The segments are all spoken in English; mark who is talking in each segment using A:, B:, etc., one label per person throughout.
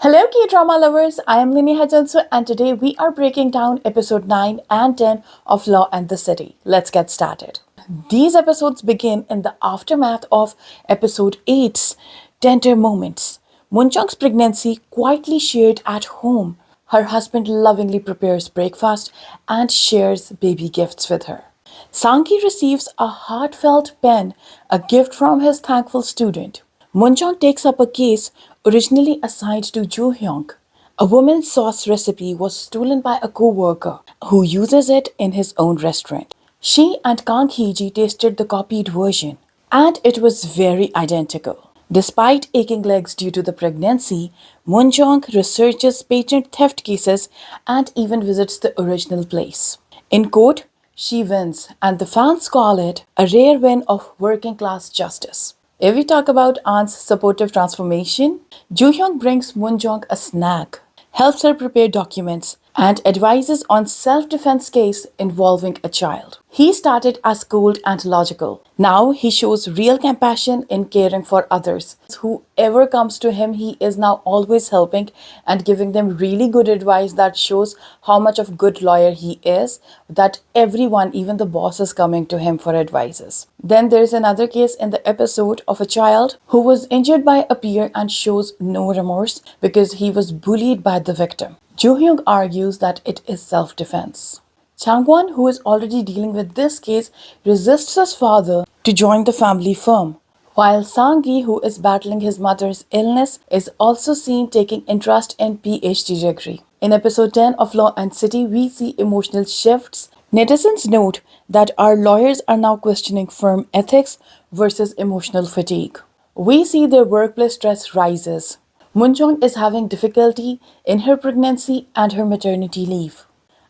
A: Hello, K-drama lovers. I am Lini Hajansu, and today we are breaking down episode 9 and 10 of Law and the City. Let's get started. These episodes begin in the aftermath of episode 8's tender moments. Mun-jeong's pregnancy quietly shared at home. Her husband lovingly prepares breakfast and shares baby gifts with her. Sang-hee receives a heartfelt pen, a gift from his thankful student. Mun-jeong takes up a case originally assigned to Joo-hyung. A woman's sauce recipe was stolen by a co-worker who uses it in his own restaurant. She and Kang Hee-ji tasted the copied version, and it was very identical. Despite aching legs due to the pregnancy, Mun-jeong researches patent theft cases and even visits the original place. In court, she wins, and the fans call it a rare win of working class justice. If we talk about Ann's supportive transformation, Joo-hyung brings Mun-jeong a snack, helps her prepare documents, and advises on self-defense case involving a child. He started as cold and logical. Now he shows real compassion in caring for others. Whoever comes to him, he is now always helping and giving them really good advice that shows how much of good lawyer he is, that everyone, even the boss, is coming to him for advices. Then there's another case in the episode of a child who was injured by a peer and shows no remorse because he was bullied by the victim. Joo-hyung argues that it is self-defense. Changwon, who is already dealing with this case, resists his father to join the family firm, while Sang-hee, who is battling his mother's illness, is also seen taking interest in PhD degree. In episode 10 of Law and City, we see emotional shifts. Netizens note that our lawyers are now questioning firm ethics versus emotional fatigue. We see their workplace stress rises. Mun-jeong is having difficulty in her pregnancy and her maternity leave,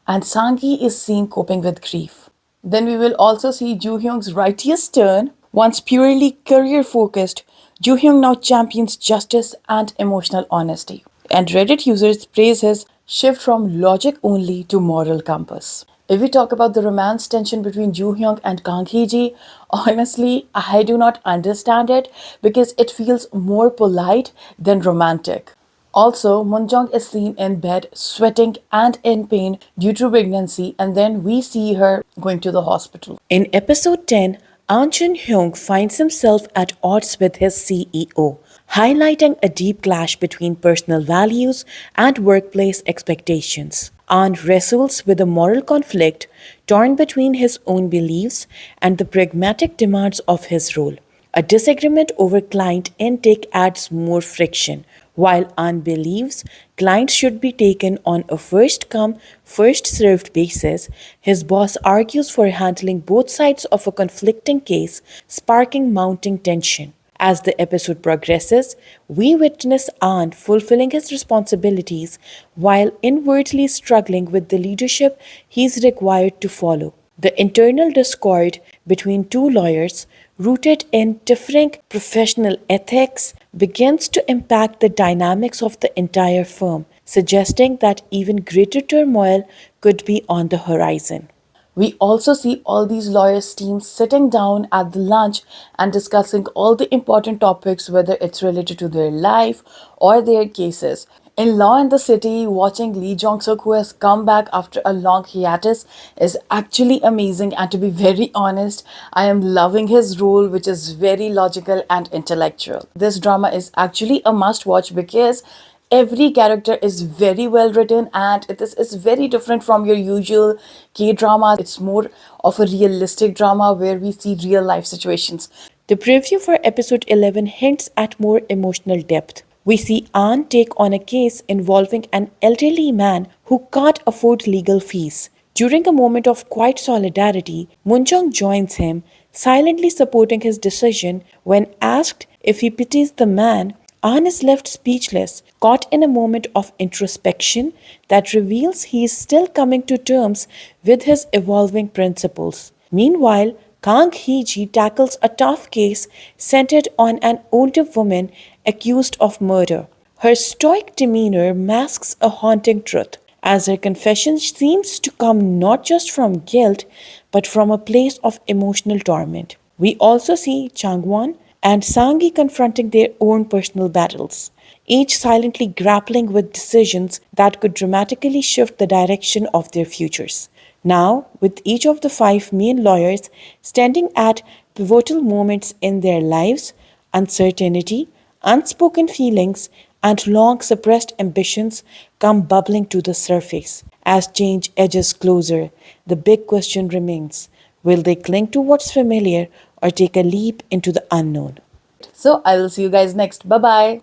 A: and Sang-hee is seen coping with grief. Then we will also see Joo-hyung's righteous turn. Once purely career-focused, Joo-hyung now champions justice and emotional honesty. And Reddit users praise his shift from logic only to moral compass. If we talk about the romance tension between Joo-hyung and Kang Hee-ji, honestly, I do not understand it because it feels more polite than romantic. Also, Mun-jeong is seen in bed, sweating and in pain due to pregnancy, and then we see her going to the hospital. In episode 10, Ahn Jun-hyeong finds himself at odds with his CEO, highlighting a deep clash between personal values and workplace expectations. Ahn wrestles with a moral conflict torn between his own beliefs and the pragmatic demands of his role. A disagreement over client intake adds more friction, while Ahn believes clients should be taken on a first-come, first-served basis. His boss argues for handling both sides of a conflicting case, sparking mounting tension. As the episode progresses, we witness Ahn fulfilling his responsibilities while inwardly struggling with the leadership he's required to follow. The internal discord between two lawyers, rooted in differing professional ethics, begins to impact the dynamics of the entire firm, suggesting that even greater turmoil could be on the horizon. We also see all these lawyers' teams sitting down at the lunch and discussing all the important topics, whether it's related to their life or their cases. In Law and the City, watching Jong Suk, who has come back after a long hiatus, is actually amazing. And to be very honest, I am loving his role, which is very logical and intellectual. This drama is actually a must watch because every character is very well written, and this is very different from your usual K-drama. It's more of a realistic drama where we see real life situations. The preview for episode 11 hints at more emotional depth. We see Ahn take on a case involving an elderly man who can't afford legal fees. During a moment of quiet solidarity, Mun-jeong joins him, silently supporting his decision. When asked if he pities the man, Ahn is left speechless, caught in a moment of introspection that reveals he is still coming to terms with his evolving principles. Meanwhile, Kang Hee-ji tackles a tough case centered on an older woman accused of murder. Her stoic demeanor masks a haunting truth, as her confession seems to come not just from guilt but from a place of emotional torment. We also see Changwon and Sang-hee confronting their own personal battles. each silently grappling with decisions that could dramatically shift the direction of their futures. Now, with each of the five main lawyers standing at pivotal moments in their lives, uncertainty, unspoken feelings, and long suppressed ambitions come bubbling to the surface. As change edges closer, the big question remains: will they cling to what's familiar or take a leap into the unknown? So, I will see you guys next. Bye bye.